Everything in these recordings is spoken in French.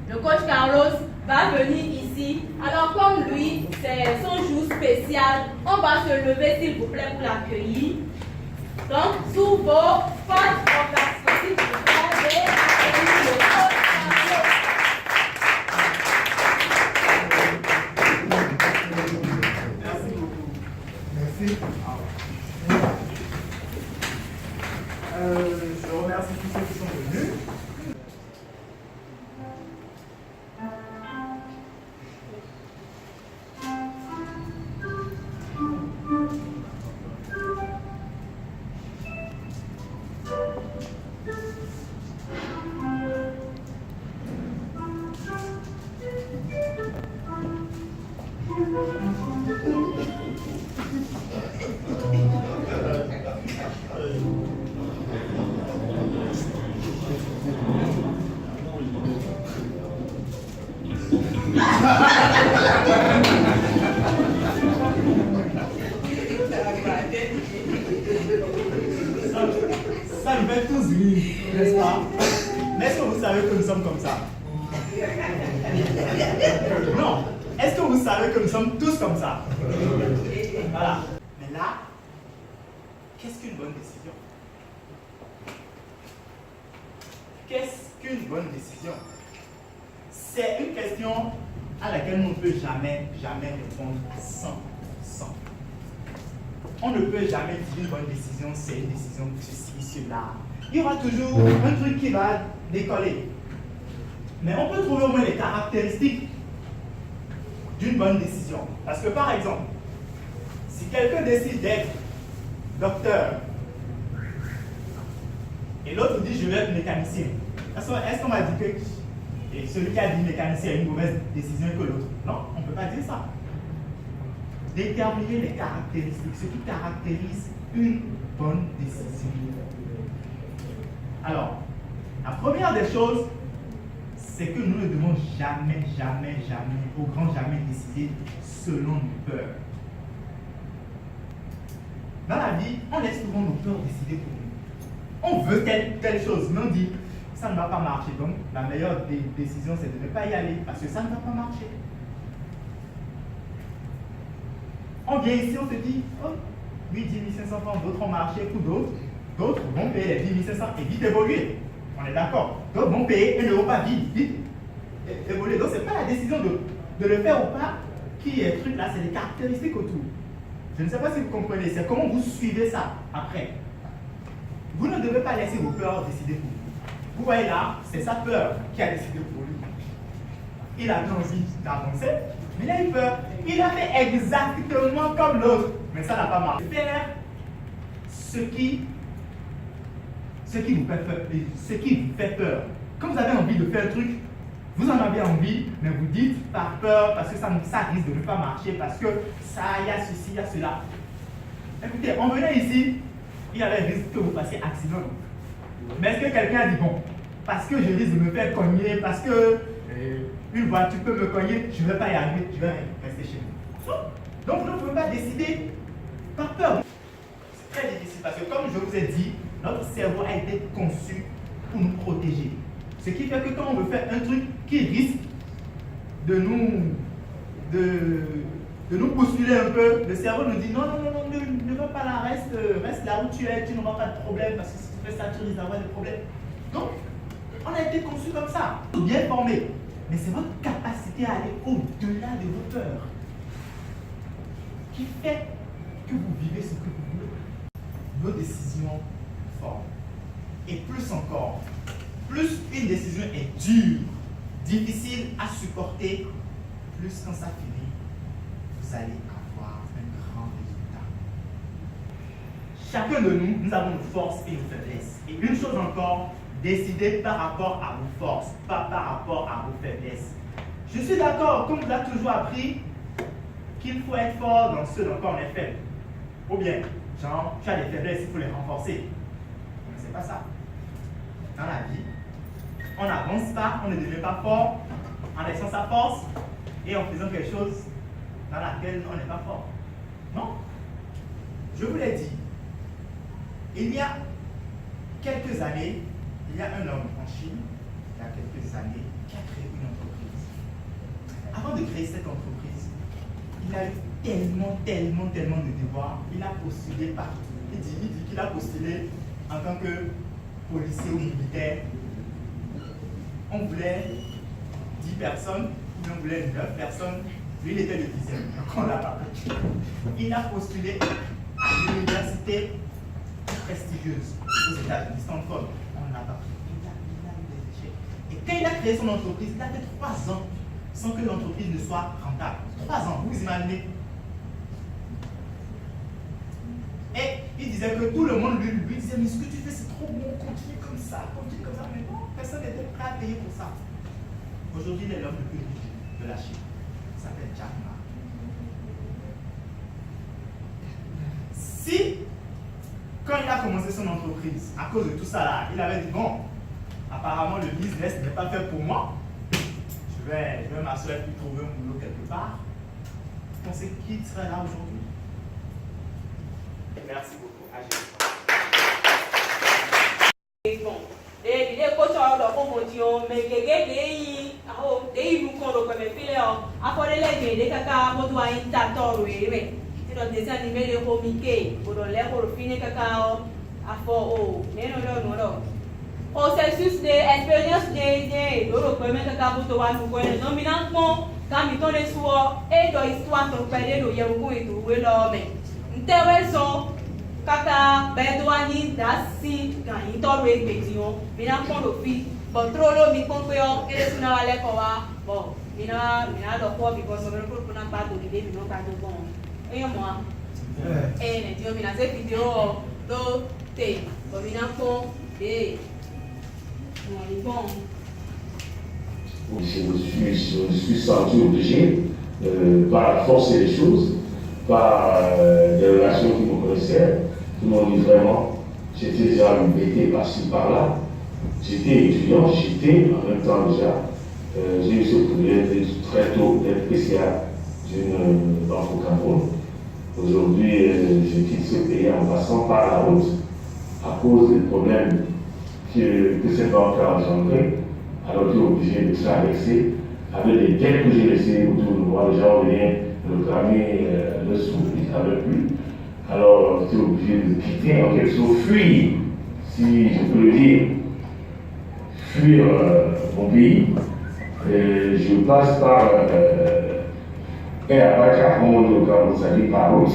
Le coach Carlos va venir ici. Alors comme lui, c'est son jour spécial, on va se lever s'il vous plaît pour l'accueillir. Donc, sous vos fortes ovations, s'il vous plaît, et accueillir le coach Carlos. Merci beaucoup. Merci. Je remercie tous ceux qui sont venus. Ça nous fait tous rire, n'est-ce pas? Mais est-ce que vous savez que nous sommes comme ça? Non. Est-ce que vous savez que nous sommes tous comme ça? Voilà. Mais là, qu'est-ce qu'une bonne décision? Qu'est-ce qu'une bonne décision? C'est une question à laquelle on ne peut jamais répondre à 100%. On ne peut jamais dire une bonne décision, c'est une décision de ceci, cela. Il y aura toujours un truc qui va décoller. Mais on peut trouver au moins les caractéristiques d'une bonne décision. Parce que par exemple, si quelqu'un décide d'être docteur et l'autre dit je vais être mécanicien, est-ce qu'on m'a dit que celui qui a dit mécanicien a une mauvaise décision que l'autre? Non, on ne peut pas dire ça. Déterminer les caractéristiques, ce qui caractérise une bonne décision. Alors, la première des choses, c'est que nous ne devons jamais, au grand jamais décider selon nos peurs. Dans la vie, on laisse souvent nos peurs décider pour nous. On veut telle chose, mais on dit, ça ne va pas marcher. Donc, la meilleure des décisions, c'est de ne pas y aller, parce que ça ne va pas marcher. On vient ici, on se dit, oh, lui 10 500 francs, d'autres ont marché, pour d'autres vont payer les 10 500 et vite évoluer. On est d'accord. D'autres vont payer et ne vont pas vite évoluer. Donc, ce n'est pas la décision de le faire ou pas qui est truc là, c'est les caractéristiques autour. Je ne sais pas si vous comprenez, c'est comment vous suivez ça après. Vous ne devez pas laisser vos peurs décider pour vous. Vous voyez là, c'est sa peur qui a décidé pour lui. Il avait envie d'avancer, mais il a eu peur. Il a fait exactement comme l'autre, mais ça n'a pas marché. Faire ce qui vous fait peur. Quand vous avez envie de faire un truc, vous en avez envie, mais vous dites par peur, parce que ça risque de ne pas marcher, parce que ça, il y a ceci, il y a cela. Écoutez, en venant ici, il y avait le risque que vous passiez accident. Mais est-ce que quelqu'un a dit, bon, parce que je risque de me faire cogner, parce que une voiture peut me cogner, je ne vais pas y arriver, je vais rester chez vous. Donc vous ne pouvez pas décider par peur. C'est très difficile parce que comme je vous ai dit, notre cerveau a été conçu pour nous protéger. Ce qui fait que quand on veut faire un truc qui risque de nous bousculer un peu, le cerveau nous dit non, ne va pas là, reste là où tu es, tu n'auras pas de problème parce que si tu fais ça, tu risques d'avoir des problèmes. Donc, on a été conçu comme ça, bien formé. Mais c'est votre capacité à aller au-delà de vos peurs qui fait que vous vivez ce que vous voulez. Vos décisions forment. Et plus encore, plus une décision est dure, difficile à supporter, plus quand ça finit, vous allez avoir un grand résultat. Chacun de nous, nous avons nos forces et nos faiblesses. Et une chose encore, décidez par rapport à vos forces, pas par rapport à vos faiblesses. Je suis d'accord, comme vous l'avez toujours appris, qu'il faut être fort dans ce dans quoi on est faible. Ou bien, genre, tu as des faiblesses, il faut les renforcer. Mais c'est pas ça. Dans la vie, on n'avance pas, on ne devient pas fort en laissant sa force et en faisant quelque chose dans laquelle on n'est pas fort. Non. Je vous l'ai dit, il y a quelques années, il y a un homme en Chine, il y a quelques années, qui a créé une entreprise. Avant de créer cette entreprise, il a eu tellement de devoirs. Il a postulé partout. Il dit qu'il a postulé en tant que policier ou militaire. On voulait 10 personnes, on voulait 9 personnes. Lui, il était le 10e, donc on l'a pas pris. Il a postulé à l'université prestigieuse aux États-Unis, Stanford. On l'a pas pris. Il a eu des échecs. Et quand il a créé son entreprise, il a fait 3 ans sans que l'entreprise ne soit rentable. 3 ans, vous imaginez? Et il disait que tout le monde lui disait, mais ce que tu fais, c'est trop bon, continue comme ça, mais non, personne n'était prêt à payer pour ça. Aujourd'hui, il est l'homme le plus riche de la Chine. Il s'appelle Jack Ma. Si, quand il a commencé son entreprise, à cause de tout ça là, il avait dit, bon, apparemment le business n'est pas fait pour moi, je vais m'assurer de trouver un boulot quelque part. Vous pensez qui serait là aujourd'hui? Merci beaucoup. Bon. Et il est coach de la promotion, mais quelqu'un qui nous compte comme fille, après les gens, les caca, on doit y t'attendre. C'est un dessin animé de Mickey, pour les pour finir cacao, à fort. Non. Processus d'expérience de l'Europe, cacao, pour toi, nous connaissons dominantement, quand il tourne sur et dans l'histoire de perdre le Yahoo et tout, l'homme. Intéressant. Kaka bedouani dasi kan itoro egbejion mina pon lo fi but trolo mi pon pe o ere suna wale ko wa bo mina do ko because mo ko na pa to ide mi no ka do bon eyan mo ne dio mina se video do te bo mina pon de mo ni bon. Je suis senti obligé, par la force des choses, par des relations qui me connaissaient, qui m'ont dit vraiment, j'étais déjà embêté par-ci, par-là. J'étais étudiant, j'étais en même temps déjà, j'ai eu ce problème très tôt d'être spécial d'une banque au Cameroun. Aujourd'hui, je quitte ce pays en passant par la route à cause des problèmes que cette banque a engendrés. Alors j'ai obligé de traverser avec les dettes que j'ai laissées autour de moi. Les gens venaient réclamer le sou, ils n'avaient plus. Alors j'étais obligé de quitter, en quelque sorte, fuir, si je peux le dire, fuir mon pays. Et je passe par Abacha, comme on dit au Cameroun, ça dit par route.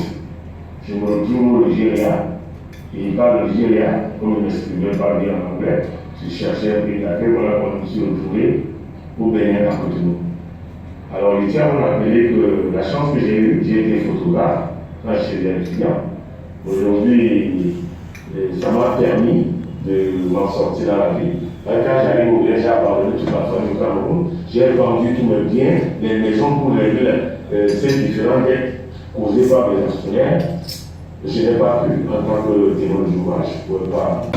Je me retrouve au Nigeria, et par le Nigeria, comme je ne m'exprimais pas bien en anglais, je cherchais un pays d'accueil, voilà qu'on me suis retrouvé au Bénin à Cotonou. Alors il tient à me rappeler que la chance que j'ai eue, j'ai été photographe quand j'étais étudiant. Aujourd'hui, ça m'a permis de m'en sortir dans la vie. Quand j'arrive au Bénin, j'ai abandonné toute ma famille au Cameroun, j'ai vendu tous mes biens, les maisons pour régler ces différentes dettes causées par mes actionnaires. Je n'ai pas pu, en tant que témoin de chômage, je ne pouvais pas.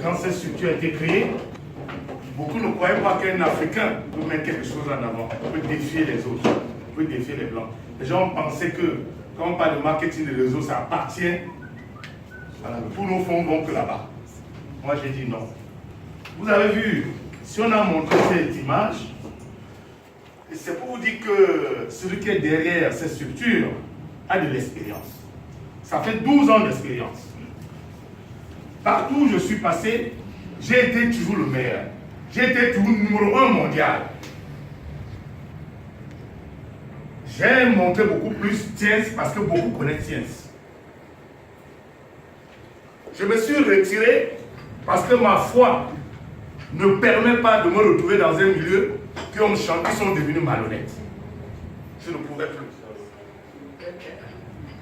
Quand cette structure a été créée, beaucoup ne croyaient pas qu'un Africain peut mettre quelque chose en avant, peut défier les autres, peut défier les Blancs. Les gens pensaient que quand on parle de marketing de réseau, ça appartient, voilà, tous nos fonds vont que là-bas. Moi j'ai dit non. Vous avez vu, si on a montré cette image, c'est pour vous dire que celui qui est derrière cette structure a de l'expérience. Ça fait 12 ans d'expérience. Partout où je suis passé, j'ai été toujours le meilleur. J'ai été toujours numéro 1 mondial. J'ai montré beaucoup plus Science parce que beaucoup connaissent Science. Je me suis retiré parce que ma foi ne permet pas de me retrouver dans un milieu qui ont chanté, qui sont devenus malhonnêtes. Je ne pouvais plus.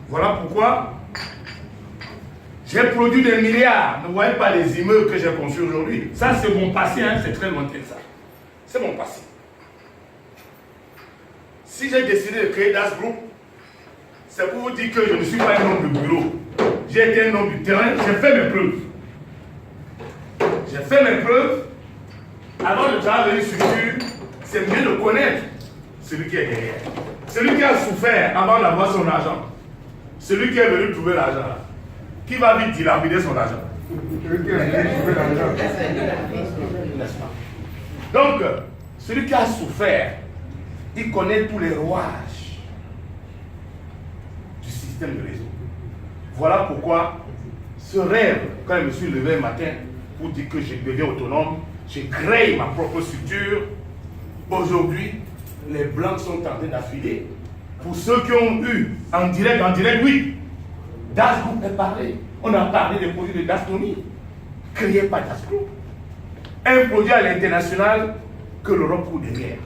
Voilà pourquoi j'ai produit des milliards. Ne voyez pas les immeubles que j'ai conçus aujourd'hui. Ça, c'est mon passé, hein, c'est très lointain ça. C'est mon passé. Si j'ai décidé de créer Das Group, c'est pour vous dire que je ne suis pas un homme de bureau. J'ai été un homme du terrain, j'ai fait mes preuves. j'ai fait mes preuves. Avant de travailler une structure, c'est mieux de connaître celui qui est derrière. Celui qui a souffert avant d'avoir son argent. Celui qui est venu trouver l'argent. Qui va vite dilapider son argent. Celui qui est venu trouver l'argent. N'est-ce pas? Donc, celui qui a souffert, il connaît tous les rouages du système de réseau. Voilà pourquoi ce rêve, quand je me suis levé le matin pour dire que je deviens autonome, j'ai créé ma propre structure. Aujourd'hui, les blancs sont en train d'affiler. Pour ceux qui ont eu en direct, oui, Das Group est parlé. On a parlé des produits de Dastoni, créés par Das Group. Un produit à l'international que l'Europe court derrière.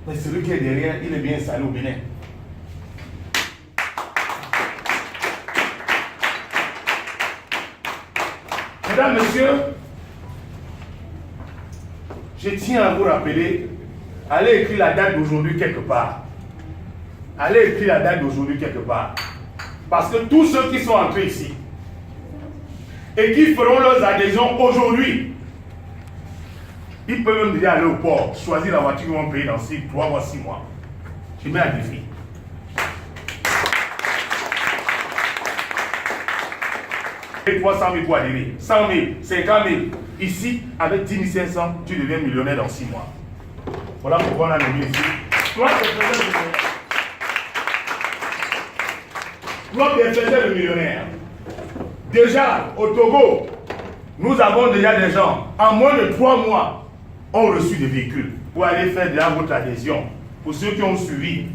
Mais celui qui est derrière, il est bien installé au Bénin. Mesdames, Messieurs, je tiens à vous rappeler, allez écrire la date d'aujourd'hui quelque part. Allez écrire la date d'aujourd'hui quelque part. Parce que tous ceux qui sont entrés ici et qui feront leurs adhésions aujourd'hui, ils peuvent même déjà aller au port, choisir la voiture qu'ils vont payer dans 3 mois, 6 mois. Je mets un défi. Et 300 000 pour adhérer, 100 000, 50 000. Ici, avec 10 500, tu deviens millionnaire dans 6 mois. Voilà pourquoi on a mis ici. Toi, tu es le millionnaire. Déjà, au Togo, nous avons déjà des gens, en moins de 3 mois, ont reçu des véhicules pour aller faire déjà votre adhésion. Pour ceux qui ont suivi